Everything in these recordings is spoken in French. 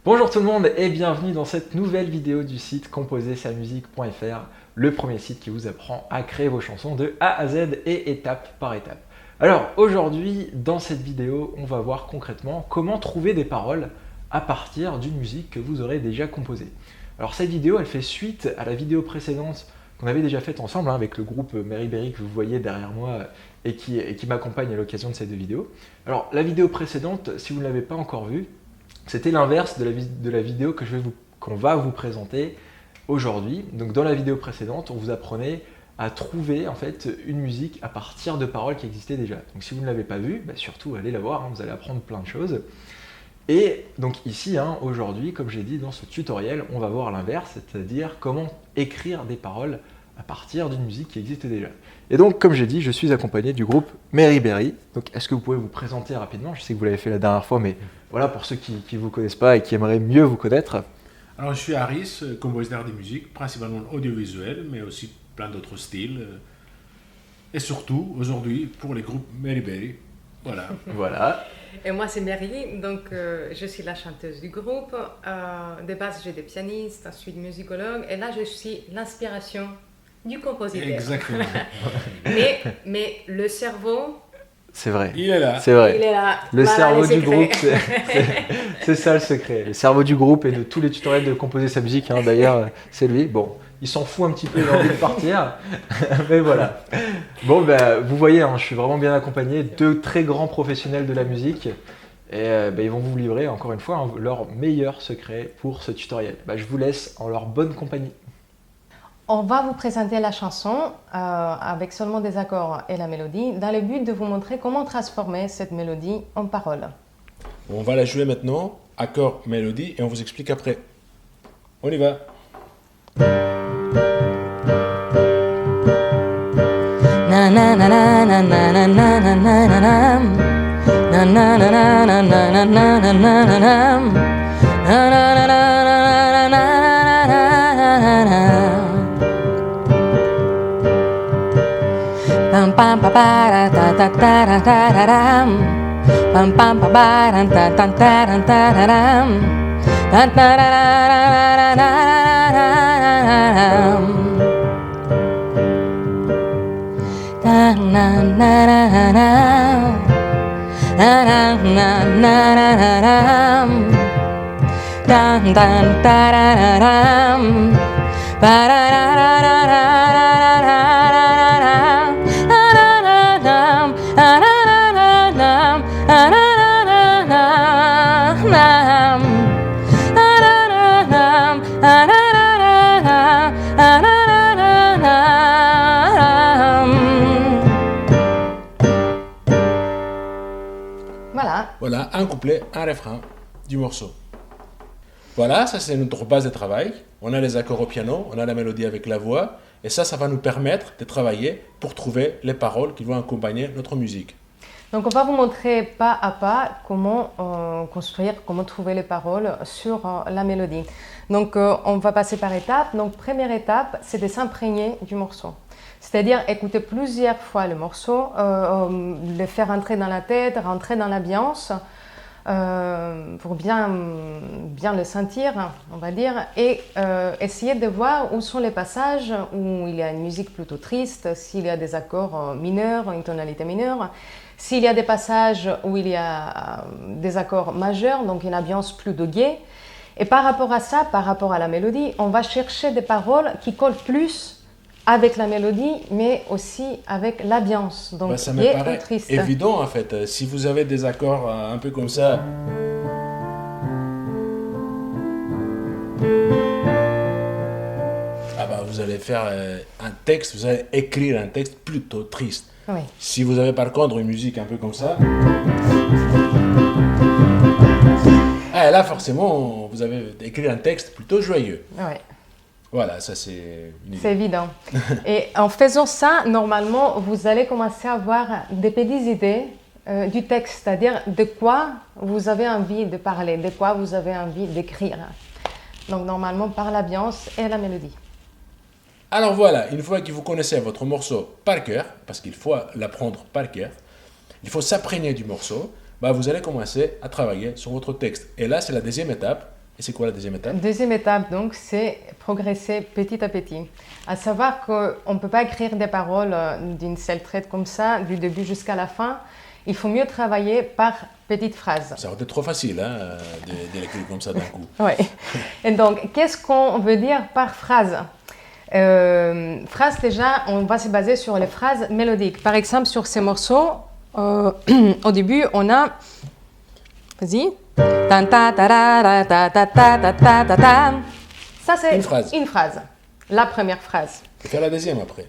Bonjour tout le monde et bienvenue dans cette nouvelle vidéo du site composersamusique.fr, le premier site qui vous apprend à créer vos chansons de A à Z et étape par étape. Alors aujourd'hui, dans cette vidéo, on va voir concrètement comment trouver des paroles à partir d'une musique que vous aurez déjà composée. Alors cette vidéo, elle fait suite à la vidéo précédente qu'on avait déjà faite ensemble avec le groupe Mary Berry que vous voyez derrière moi et qui m'accompagne à l'occasion de ces deux vidéos. Alors la vidéo précédente, si vous ne l'avez pas encore vue, c'était l'inverse de la vidéo qu'on va vous présenter aujourd'hui. Donc dans la vidéo précédente, on vous apprenait à trouver en fait une musique à partir de paroles qui existaient déjà. Donc si vous ne l'avez pas vue, surtout allez la voir, vous allez apprendre plein de choses. Et donc ici, aujourd'hui, comme j'ai dit dans ce tutoriel, on va voir l'inverse, c'est-à-dire comment écrire des paroles à partir d'une musique qui existe déjà. Et donc, comme j'ai dit, je suis accompagné du groupe Mary Berry. Donc, est-ce que vous pouvez vous présenter rapidement? Je sais que vous l'avez fait la dernière fois, mais voilà, pour ceux qui ne vous connaissent pas et qui aimeraient mieux vous connaître. Alors, je suis Harris, compositeur de musique, principalement audiovisuel, mais aussi plein d'autres styles. Et surtout, aujourd'hui, pour les groupes Mary Berry. Voilà. Voilà. Et moi, c'est Mary, donc je suis la chanteuse du groupe. De base, j'ai des pianistes, ensuite musicologue, et là, je suis l'inspiration du compositeur. Exactement. mais le cerveau... C'est vrai. Il est là. C'est vrai. Il est là. Le Voilà, cerveau les du secrets. groupe, c'est ça le secret. Le cerveau du groupe et de tous les tutoriels de composer sa musique, d'ailleurs, c'est lui. Bon, il s'en fout un petit peu, il a envie de partir, mais voilà. Bon, vous voyez, je suis vraiment bien accompagné, deux très grands professionnels de la musique, et ils vont vous livrer, encore une fois, leur meilleur secret pour ce tutoriel. Je vous laisse en leur bonne compagnie. On va vous présenter la chanson avec seulement des accords et la mélodie, dans le but de vous montrer comment transformer cette mélodie en parole. On va la jouer maintenant, accord, mélodie, et on vous explique après. On y va. Na na na na na na na na na na na. Na na na na na na na na na na na na. Na na na na na na na na na. Pam pam pa para ta ta ta ta ta ta. Pam pam pa para ta ta ta ta ta ta. Ta ta ta ta ta ta. Na na na na na. Na na na na na na. Dan dan da da da da. Ba da da da da da da da da. Da da da da. Da da da da. Da da da da. Da da da da. Da da da da. Da da da da. Voilà. Voilà, un couplet, un refrain du morceau. Voilà, ça c'est notre base de travail. On a les accords au piano, on a la mélodie avec la voix, et ça va nous permettre de travailler pour trouver les paroles qui vont accompagner notre musique. Donc on va vous montrer pas à pas comment construire, comment trouver les paroles sur la mélodie. Donc on va passer par étapes. Donc première étape, c'est de s'imprégner du morceau. C'est-à-dire écouter plusieurs fois le morceau, le faire entrer dans la tête, rentrer dans l'ambiance, pour bien le sentir, on va dire, et essayer de voir où sont les passages où il y a une musique plutôt triste, s'il y a des accords mineurs, une tonalité mineure, s'il y a des passages où il y a des accords majeurs, donc une ambiance plus de gai. Et par rapport à ça, par rapport à la mélodie, on va chercher des paroles qui collent plus avec la mélodie, mais aussi avec l'ambiance, donc Ça me gai paraît ou triste. évident en fait. Si vous avez des accords un peu comme ça, vous allez faire un texte, vous allez écrire un texte plutôt triste. Oui. Si vous avez par contre une musique un peu comme ça, là forcément vous avez écrit un texte plutôt joyeux. Ouais. Voilà, ça c'est une idée. C'est évident. Et en faisant ça, normalement, vous allez commencer à avoir des petites idées du texte, c'est-à-dire de quoi vous avez envie de parler, de quoi vous avez envie d'écrire. Donc normalement par l'ambiance et la mélodie. Alors voilà, une fois que vous connaissez votre morceau par cœur, parce qu'il faut l'apprendre par cœur, il faut s'imprégner du morceau, vous allez commencer à travailler sur votre texte. Et là, c'est la deuxième étape, Et c'est quoi la deuxième étape? Deuxième étape, donc, c'est progresser petit à petit. À savoir qu'on ne peut pas écrire des paroles d'une seule traite comme ça, du début jusqu'à la fin. Il faut mieux travailler par petites phrases. Ça aurait été trop facile hein, de l'écrire comme ça d'un coup. Oui. Et donc, qu'est-ce qu'on veut dire par phrase? Phrase, déjà, on va se baser sur les phrases mélodiques. Par exemple, sur ces morceaux, au début, on a... Vas-y. Ça, c'est une phrase. La première phrase. Et faire la deuxième après.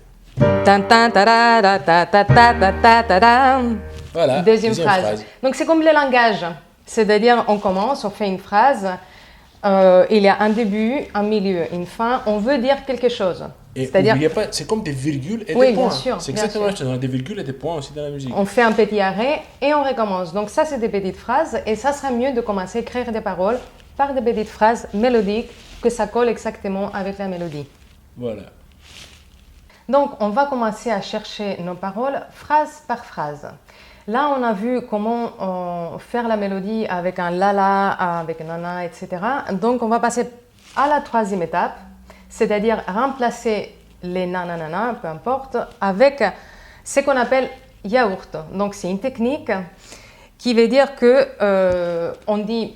Voilà, Deuxième phrase. Donc, c'est comme le langage. C'est-à-dire, on commence, on fait une phrase. Il y a un début, un milieu, une fin. On veut dire quelque chose. Et n'oubliez pas, c'est comme des virgules et des points. Bien sûr. C'est exactement ça. On a des virgules et des points aussi dans la musique. On fait un petit arrêt et on recommence. Donc ça, c'est des petites phrases. Et ça serait mieux de commencer à écrire des paroles par des petites phrases mélodiques que ça colle exactement avec la mélodie. Voilà. Donc, on va commencer à chercher nos paroles phrase par phrase. Là, on a vu comment faire la mélodie avec un la-la, avec un nana, etc. Donc, on va passer à la troisième étape, c'est-à-dire remplacer les nananana, peu importe, avec ce qu'on appelle yaourt. Donc, c'est une technique qui veut dire que on dit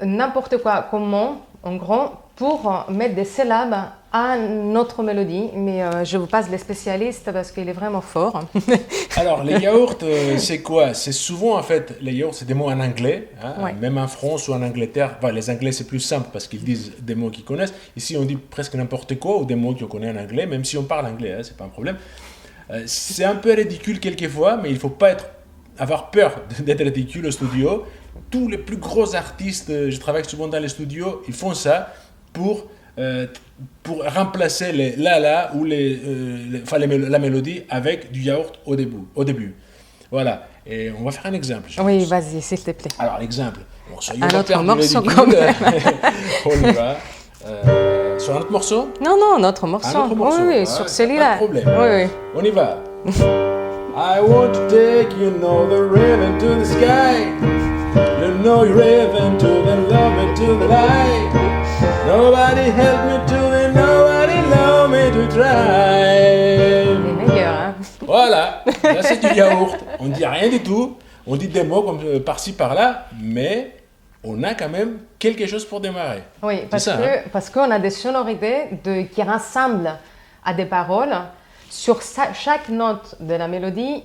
n'importe quoi, comment, en gros, pour mettre des syllabes à notre mélodie. Mais je vous passe les spécialistes parce qu'il est vraiment fort. Alors, les yaourts, c'est quoi? C'est souvent, en fait, les yaourts, c'est des mots en anglais. Hein, Ouais. Même en France ou en Angleterre. Enfin, les Anglais, c'est plus simple parce qu'ils disent des mots qu'ils connaissent. Ici, on dit presque n'importe quoi ou des mots qu'on connaît en anglais, même si on parle anglais, hein, c'est pas un problème. C'est un peu ridicule quelquefois, mais il ne faut pas avoir peur d'être ridicule au studio. Tous les plus gros artistes, je travaille souvent dans les studios, ils font ça pour remplacer les la-la ou la mélodie avec du yaourt au début. Voilà. Et on va faire un exemple. Oui, vas-y, s'il te plaît. Alors, l'exemple. Bon, soyons Un pas autre perdre du morceau ridicule. quand même. On y va. Sur un autre morceau? Non, notre morceau. Un autre morceau. Oui, Ah, sur pas celui-là. de problème. Oui. On y va. I want to take you know the river to the sky. You know you're river to the love and to the light. Nobody help me to the nobody love me to try. Les meilleurs, hein. Voilà, là c'est du yaourt. On dit rien du tout. On dit des mots comme par-ci par-là, mais on a quand même quelque chose pour démarrer. Oui, C'est ça, hein. parce qu'on a des sonorités qui rassemblent à des paroles sur chaque note de la mélodie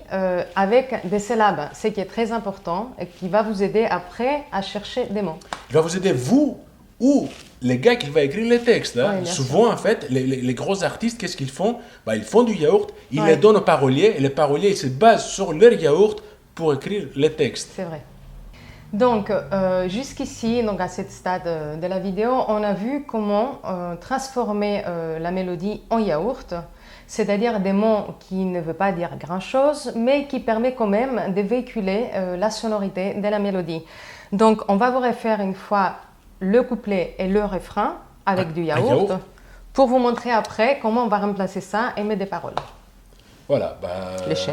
avec des syllabes, ce qui est très important et qui va vous aider après à chercher des mots. Il va vous aider, vous ou les gars qui vont écrire les textes. Hein. Oui, bien Souvent, sûr. en fait, les gros artistes, qu'est-ce qu'ils font? Ils font du yaourt, ils Ouais. les donnent aux paroliers, et les paroliers ils se basent sur leur yaourt pour écrire les textes. C'est vrai. Donc, jusqu'ici, donc à ce stade de la vidéo, on a vu comment transformer la mélodie en yaourt, c'est-à-dire des mots qui ne veulent pas dire grand-chose, mais qui permet quand même de véhiculer la sonorité de la mélodie. Donc, on va vous refaire une fois le couplet et le refrain avec du yaourt, yaourt. pour vous montrer après comment on va remplacer ça et mettre des paroles. Voilà. Les chefs.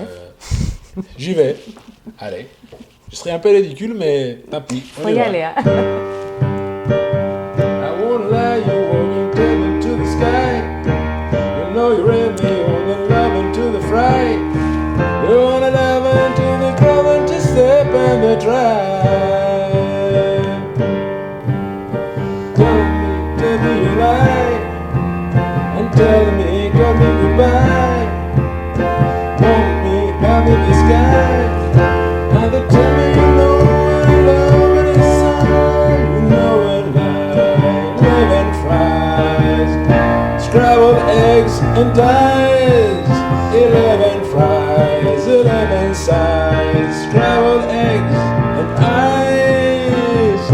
J'y vais. Allez. Je serai un peu ridicule, mais tant pis. On Faut y y va. aller, hein. I won't lie, you walking table to the sky. You know you read me on the love and to the fry. You wanna love and to the club and to step and the try. Tell me you lie, and tell me come me goodbye. Want me have in the sky. Now they tell me you know what love and the sun. You know what life, living fries, scrambled eggs and ties. 11 fries, 11 sides, scrambled eggs and ice.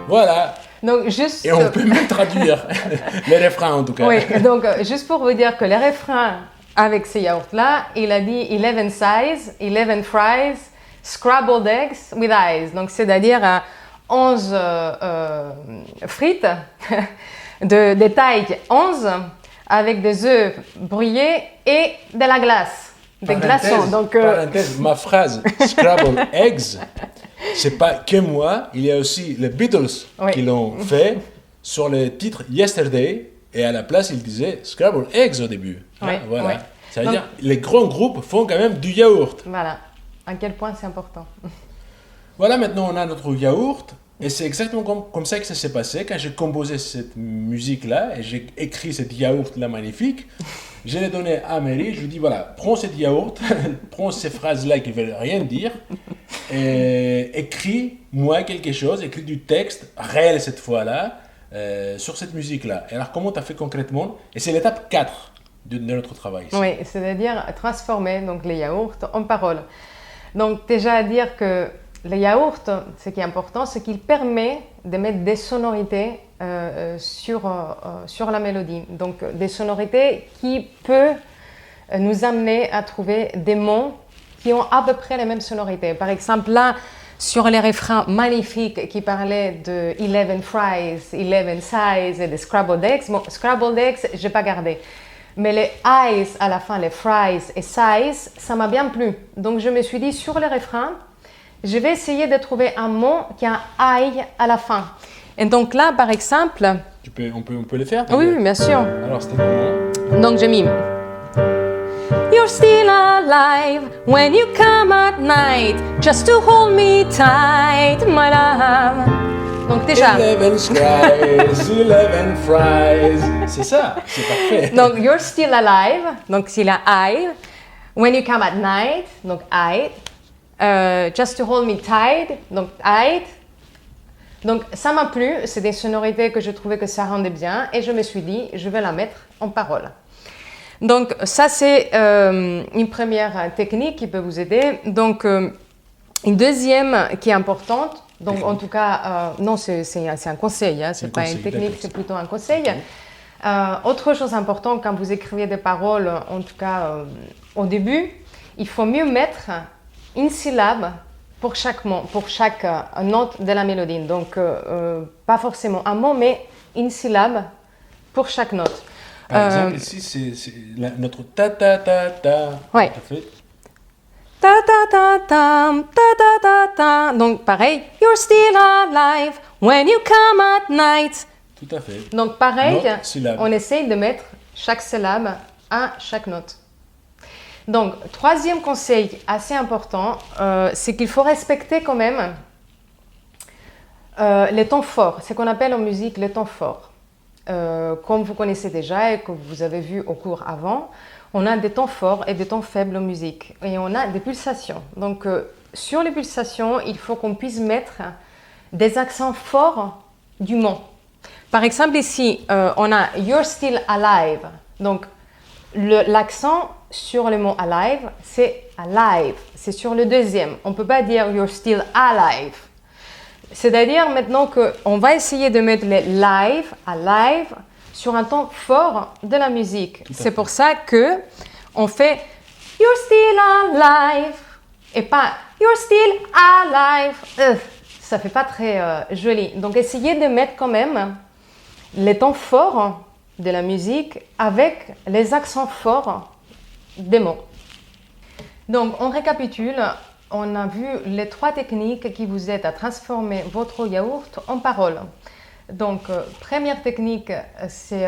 Voilà. Donc, juste... Et on peut même traduire les refrains en tout cas. Oui, donc juste pour vous dire que les refrains avec ces yaourts-là, il a dit 11 size, 11 fries, scrambled eggs with eyes. Donc, c'est-à-dire 11 frites de taille 11 avec des œufs brouillés et de la glace, des glaçons. Donc, parenthèse, ma phrase scrambled eggs, c'est pas que moi, il y a aussi les Beatles Oui. qui l'ont fait sur le titre Yesterday, et à la place, ils disaient Scrambled Eggs au début. Oui, Voilà. oui. Ça veut Donc- dire les grands groupes font quand même du yaourt. Voilà. À quel point c'est important. Voilà, maintenant on a notre yaourt. Et c'est exactement comme ça que ça s'est passé. Quand j'ai composé cette musique-là et j'ai écrit cette yaourt-là magnifique, je l'ai donné à Mary. Je lui ai dit voilà, prends cette yaourt, prends ces phrases-là qui ne veulent rien dire, et écris-moi quelque chose, écris du texte réel cette fois-là, sur cette musique-là. Et alors, comment tu as fait concrètement? Et c'est l'étape 4 de notre travail. Ici. Oui, c'est-à-dire transformer donc, les yaourts en paroles. Donc déjà à dire que le yaourt, ce qui est important, c'est qu'il permet de mettre des sonorités sur la mélodie. Donc des sonorités qui peuvent nous amener à trouver des mots qui ont à peu près les mêmes sonorités. Par exemple, là, sur les refrains magnifiques qui parlaient de 11 fries, 11 size et de scrambled eggs, bon, scrambled eggs, je n'ai pas gardé. Mais les eyes à la fin, les fries et size, ça m'a bien plu. Donc je me suis dit, sur les refrains, je vais essayer de trouver un mot qui a un I à la fin. Et donc là, par exemple... On peut le faire? Oui, bien sûr. Alors, c'était comment? Donc j'ai mis... You're still alive when you come at night, just to hold me tight, my love. Donc déjà... 11 fries, 11 fries. C'est ça, c'est parfait. Donc you're still alive, donc c'est la I. When you come at night, donc I. Just to hold me tight, donc tight. Donc ça m'a plu, c'est des sonorités que je trouvais que ça rendait bien et je me suis dit, je vais la mettre en parole. Donc ça c'est une première technique qui peut vous aider. Donc une deuxième qui est importante, donc en tout cas, non c'est un conseil, hein, c'est pas une technique, c'est plutôt un conseil. Autre chose importante quand vous écrivez des paroles, en tout cas au début, il faut mieux mettre une syllabe pour chaque mot, pour chaque note de la mélodie. Donc, pas forcément un mot, mais une syllabe pour chaque note. Par exemple, ici, c'est notre ta-ta-ta-ta. Ouais. Ta ta ta ta ta ta ta ta. Donc, pareil, you're still alive when you come at night. Tout à fait. Donc, pareil, Note, syllabe. on essaye de mettre chaque syllabe à chaque note. Donc, troisième conseil assez important, c'est qu'il faut respecter quand même les temps forts, ce qu'on appelle en musique les temps forts. Comme vous connaissez déjà et que vous avez vu au cours avant, on a des temps forts et des temps faibles en musique. Et on a des pulsations. Donc, sur les pulsations, il faut qu'on puisse mettre des accents forts du mot. Par exemple, ici, on a « You're still alive ». Donc, l'accent sur le mot alive, c'est alive, c'est sur le deuxième. On ne peut pas dire you're still alive. C'est-à-dire maintenant qu'on va essayer de mettre les live, alive, sur un ton fort de la musique. C'est pour ça que on fait you're still alive et pas you're still alive. Ça fait pas très joli. Donc essayez de mettre quand même les tons forts de la musique avec les accents forts des mots. Donc, on récapitule. On a vu les 3 techniques qui vous aident à transformer votre yaourt en parole. Donc, première technique, c'est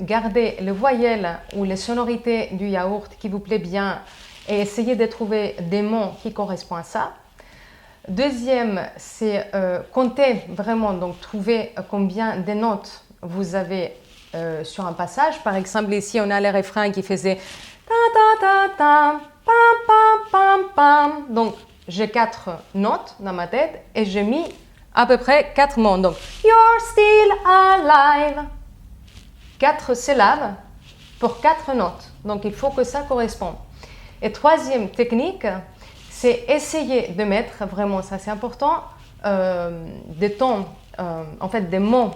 garder les voyelles ou les sonorités du yaourt qui vous plaît bien et essayer de trouver des mots qui correspondent à ça. Deuxième, c'est compter vraiment, donc trouver combien de notes vous avez sur un passage. Par exemple, ici, on a les refrains qui faisaient ta ta ta ta, pam pam pam pam. Donc, j'ai 4 notes dans ma tête et j'ai mis à peu près 4 mots. Donc, you're still alive. 4 syllabes pour 4 notes. Donc, il faut que ça corresponde. Et troisième technique, c'est essayer de mettre vraiment, ça c'est important, des tons, en fait des mots,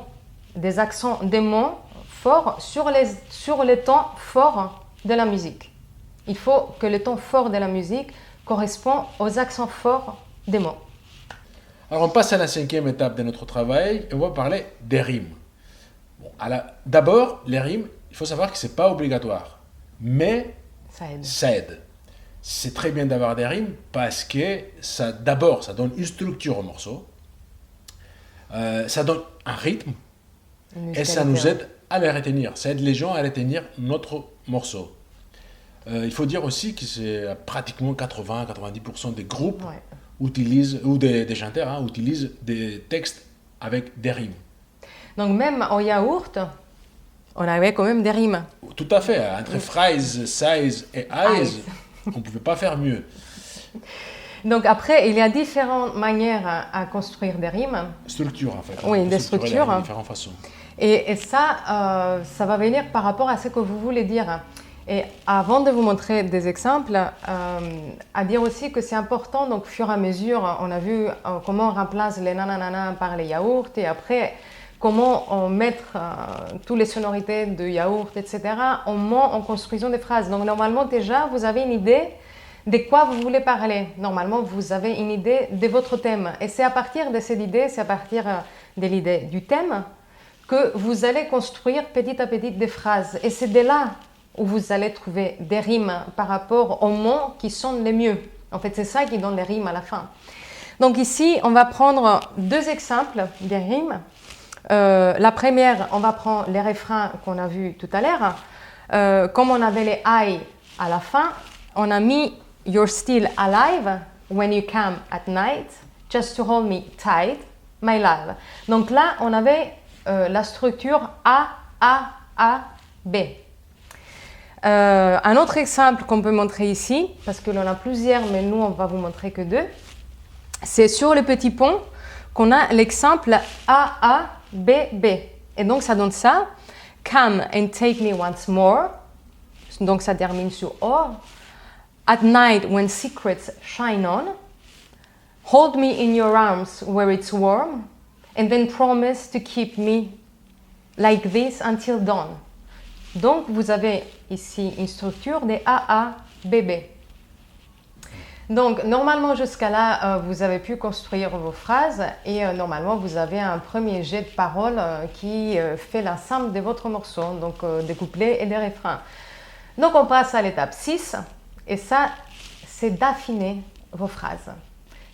des accents, des mots forts sur les tons forts de la musique. Il faut que le ton fort de la musique correspond aux accents forts des mots. Alors on passe à la 5e étape de notre travail et on va parler des rimes. Bon, d'abord, les rimes, il faut savoir que ce n'est pas obligatoire, mais Ça aide. ça aide. c'est très bien d'avoir des rimes parce que d'abord, ça donne une structure au morceau, ça donne un rythme et ça nous aide à les retenir. Ça aide les gens à retenir notre morceau. Il faut dire aussi que c'est pratiquement 80-90% des groupes utilisent, ou des chanteurs utilisent des textes avec des rimes. Donc même en yaourt, on avait quand même des rimes. Tout à fait. Entre phrase, size et eyes, on ne pouvait pas faire mieux. Donc après, il y a différentes manières à construire des rimes. Structure en fait. Oui, des structures. De différentes façons. Et ça, ça va venir par rapport à ce que vous voulez dire. Et avant de vous montrer des exemples, à dire aussi que c'est important, donc au fur et à mesure, on a vu comment on remplace les nanana par les yaourts et après comment on met toutes les sonorités de yaourt, etc. en construisant des phrases. Donc normalement déjà, vous avez une idée de quoi vous voulez parler. Normalement, vous avez une idée de votre thème. Et c'est à partir de cette idée, c'est à partir de l'idée du thème que vous allez construire petit à petit des phrases. Et c'est de là où vous allez trouver des rimes par rapport aux mots qui sont les mieux. En fait, c'est ça qui donne les rimes à la fin. Donc ici, on va prendre deux exemples des rimes. La première, on va prendre les refrains qu'on a vus tout à l'heure. Comme on avait les I à la fin, on a mis « You're still alive when you come at night, just to hold me tight, my love ». Donc là, on avait la structure A, B. Un autre exemple qu'on peut montrer ici, parce que l'on a plusieurs, mais nous, on va vous montrer que deux, c'est sur le petit pont qu'on a l'exemple A, B, B. Et donc, ça donne ça. Come and take me once more. Donc, ça termine sur O. At night when secrets shine on. Hold me in your arms where it's warm. And then promise to keep me like this until dawn. Donc, vous avez ici une structure des A, B, B. Donc, normalement, jusqu'à là, vous avez pu construire vos phrases et normalement, vous avez un premier jet de paroles qui fait l'ensemble de votre morceau, donc des couplets et des refrains. Donc, on passe à l'étape 6 et ça, c'est d'affiner vos phrases,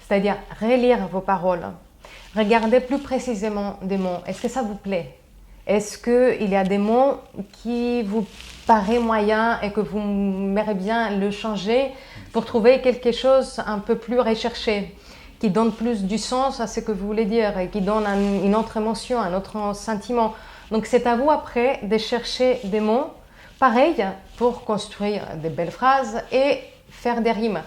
c'est-à-dire relire vos paroles, regarder plus précisément des mots. Est-ce que ça vous plaît? Est-ce qu'il y a des mots qui vous paraissent moyens et que vous aimeriez bien le changer pour trouver quelque chose un peu plus recherché, qui donne plus du sens à ce que vous voulez dire et qui donne une autre émotion, un autre sentiment. Donc c'est à vous après de chercher des mots pareils pour construire de belles phrases et faire des rimes.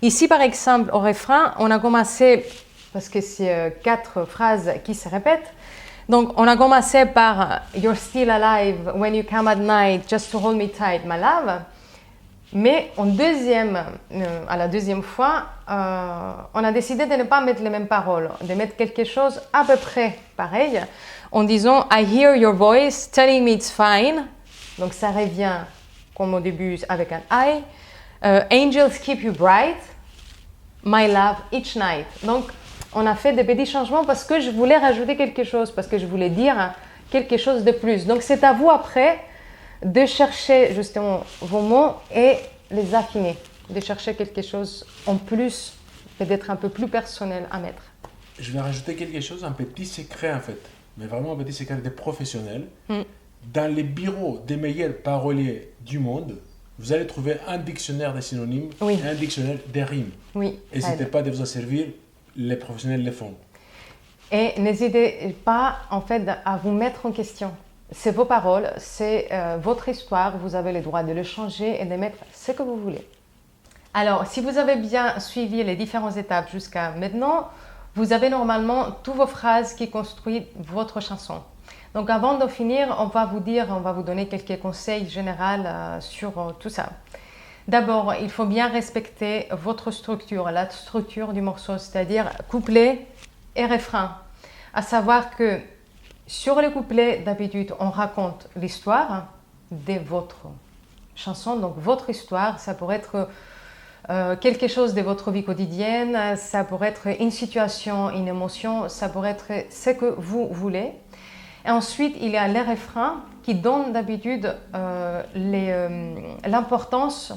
Ici par exemple au refrain, on a commencé, parce que c'est 4 phrases qui se répètent, donc on a commencé par « You're still alive when you come at night, just to hold me tight, my love ». Mais à la deuxième fois, on a décidé de ne pas mettre les mêmes paroles, de mettre quelque chose à peu près pareil, en disant « I hear your voice telling me it's fine ». Donc ça revient comme au début avec un I. Angels keep you bright, my love each night. Donc on a fait des petits changements parce que je voulais rajouter quelque chose, parce que je voulais dire quelque chose de plus. Donc c'est à vous après de chercher justement vos mots et les affiner, de chercher quelque chose en plus, peut-être un peu plus personnel à mettre. Je vais rajouter quelque chose, un petit secret en fait, mais vraiment un petit secret des professionnels. Dans les bureaux des meilleurs paroliers du monde, vous allez trouver un dictionnaire des synonymes et un dictionnaire des rimes. Oui. N'hésitez pas à vous en servir, les professionnels le font. Et n'hésitez pas en fait à vous mettre en question. C'est vos paroles, c'est votre histoire, vous avez le droit de le changer et de mettre ce que vous voulez. Alors, si vous avez bien suivi les différentes étapes jusqu'à maintenant, vous avez normalement toutes vos phrases qui construisent votre chanson. Donc avant de finir, on va vous donner quelques conseils généraux sur tout ça. D'abord, il faut bien respecter votre structure, la structure du morceau, c'est-à-dire couplet et refrain. À savoir que sur les couplets, d'habitude, on raconte l'histoire de votre chanson. Donc votre histoire, ça pourrait être quelque chose de votre vie quotidienne, ça pourrait être une situation, une émotion, ça pourrait être ce que vous voulez. Et ensuite, il y a les refrains qui donnent d'habitude l'importance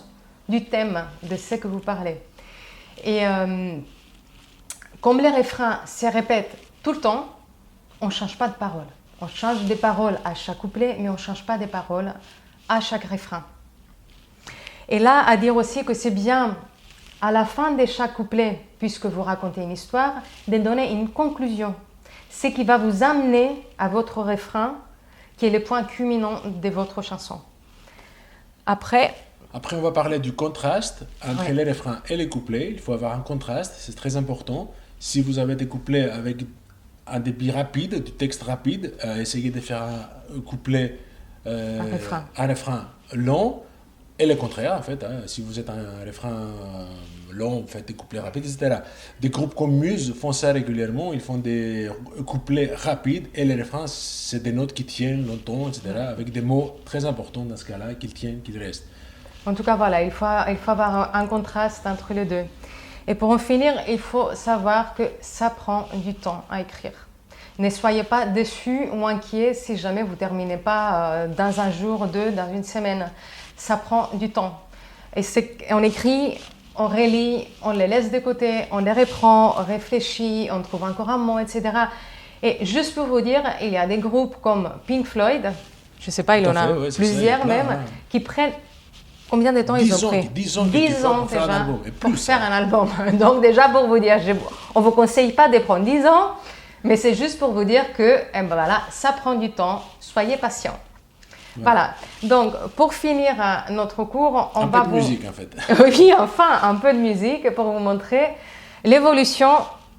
du thème de ce que vous parlez. Et comme les refrains se répètent tout le temps, on ne change pas de paroles. On change des paroles à chaque couplet, mais on ne change pas des paroles à chaque refrain. Et là, à dire aussi que c'est bien, à la fin de chaque couplet, puisque vous racontez une histoire, de donner une conclusion. Ce qui va vous amener à votre refrain, qui est le point culminant de votre chanson. Après, on va parler du contraste entre les refrains et les couplets. Il faut avoir un contraste, c'est très important. Si vous avez des couplets avec un débit rapide, du texte rapide, essayez de faire un couplet, un refrain long, et le contraire en fait. Si vous êtes un refrain long, vous faites des couplets rapides, etc. Des groupes comme Muse font ça régulièrement, ils font des couplets rapides et les refrains, c'est des notes qui tiennent longtemps, etc. Avec des mots très importants dans ce cas-là, qu'ils tiennent, qu'ils restent. En tout cas, voilà, il faut avoir un contraste entre les deux. Et pour en finir, il faut savoir que ça prend du temps à écrire. Ne soyez pas déçus ou inquiets si jamais vous ne terminez pas dans un jour, deux, dans une semaine. Ça prend du temps. Et on écrit, on relit, on les laisse de côté, on les reprend, on réfléchit, on trouve encore un mot, etc. Et juste pour vous dire, il y a des groupes comme Pink Floyd, je ne sais pas, il y en a plusieurs même, qui prennent... Combien de temps ils ont pris? 10 ans déjà pour faire un album. Donc déjà pour vous dire, on ne vous conseille pas de prendre 10 ans, mais c'est juste pour vous dire que voilà, ça prend du temps, soyez patients. Ouais. Voilà, donc pour finir notre cours, on va un peu de musique en fait. Oui, enfin un peu de musique pour vous montrer l'évolution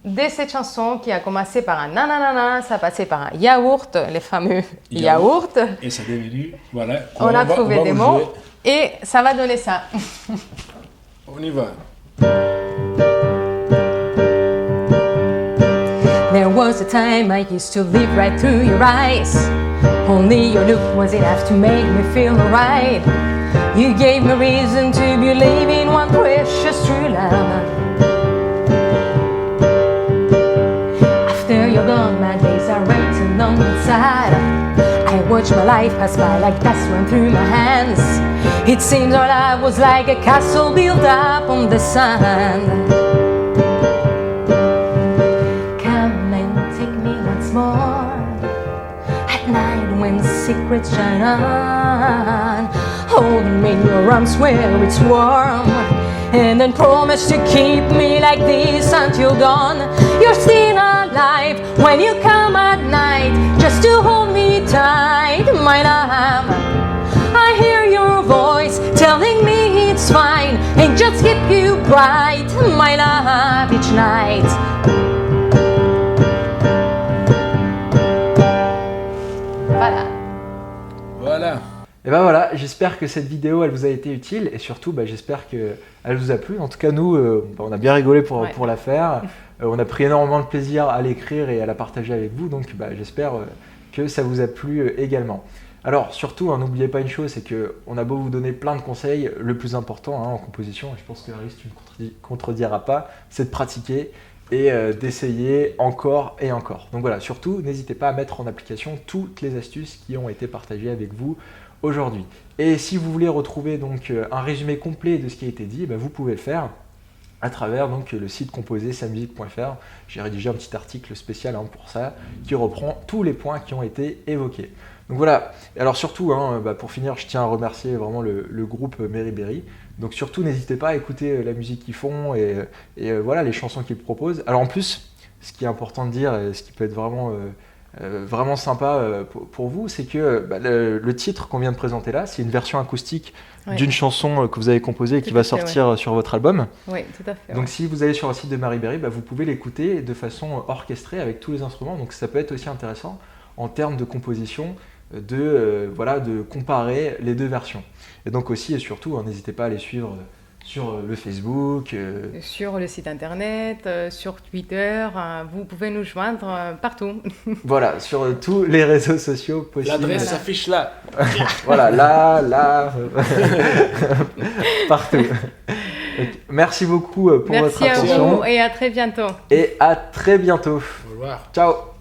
de cette chanson qui a commencé par un nanana, ça a passé par un yaourt, les fameux yaourts. Et ça est devenu, voilà. On a trouvé des mots et ça va donner ça. On y va. There was a time I used to live right through your eyes. Only your look was enough to make me feel right. You gave me reason to believe in one precious true love. After you're gone, my days are waiting on the side. I watch my life pass by like dust run through my hands. It seems our life was like a castle built up on the sand. Come and take me once more at night when secrets shine on. Hold me in your arms where it's warm, and then promise to keep me like this until dawn. You're still alive when you come at night, just to hold me tight, my love. I hear your voice telling me it's fine, and just keep you bright, my love, each night. Voilà. Et ben voilà, j'espère que cette vidéo elle vous a été utile et surtout j'espère qu'elle vous a plu. En tout cas nous, on a bien rigolé pour la faire. On a pris énormément de plaisir à l'écrire et à la partager avec vous, donc j'espère que ça vous a plu également. Alors surtout, n'oubliez pas une chose, c'est qu'on a beau vous donner plein de conseils, le plus important en composition, et je pense que Aris, tu ne contrediras pas, c'est de pratiquer et d'essayer encore et encore. Donc voilà, surtout n'hésitez pas à mettre en application toutes les astuces qui ont été partagées avec vous aujourd'hui. Et si vous voulez retrouver donc un résumé complet de ce qui a été dit, vous pouvez le faire à travers donc le site composersamusique.fr. J'ai rédigé un petit article spécial pour ça qui reprend tous les points qui ont été évoqués. Donc voilà, alors surtout pour finir, je tiens à remercier vraiment le groupe Merryberry. Donc surtout n'hésitez pas à écouter la musique qu'ils font et voilà les chansons qu'ils proposent. Alors en plus, ce qui est important de dire et ce qui peut être vraiment sympa pour vous, c'est que le titre qu'on vient de présenter là, c'est une version acoustique d'une chanson que vous avez composée et qui va sortir sur votre album. Oui, tout à fait. Donc si vous allez sur le site de Merryberry, vous pouvez l'écouter de façon orchestrée avec tous les instruments. Donc ça peut être aussi intéressant en termes de composition de comparer les deux versions. Et donc aussi et surtout, n'hésitez pas à les suivre sur le Facebook, sur le site internet, sur Twitter, vous pouvez nous joindre partout. Voilà, sur tous les réseaux sociaux possibles. L'adresse s'affiche là. Voilà, là, partout. Donc, merci beaucoup pour votre attention. Merci à vous et à très bientôt. Et à très bientôt. Au revoir. Ciao.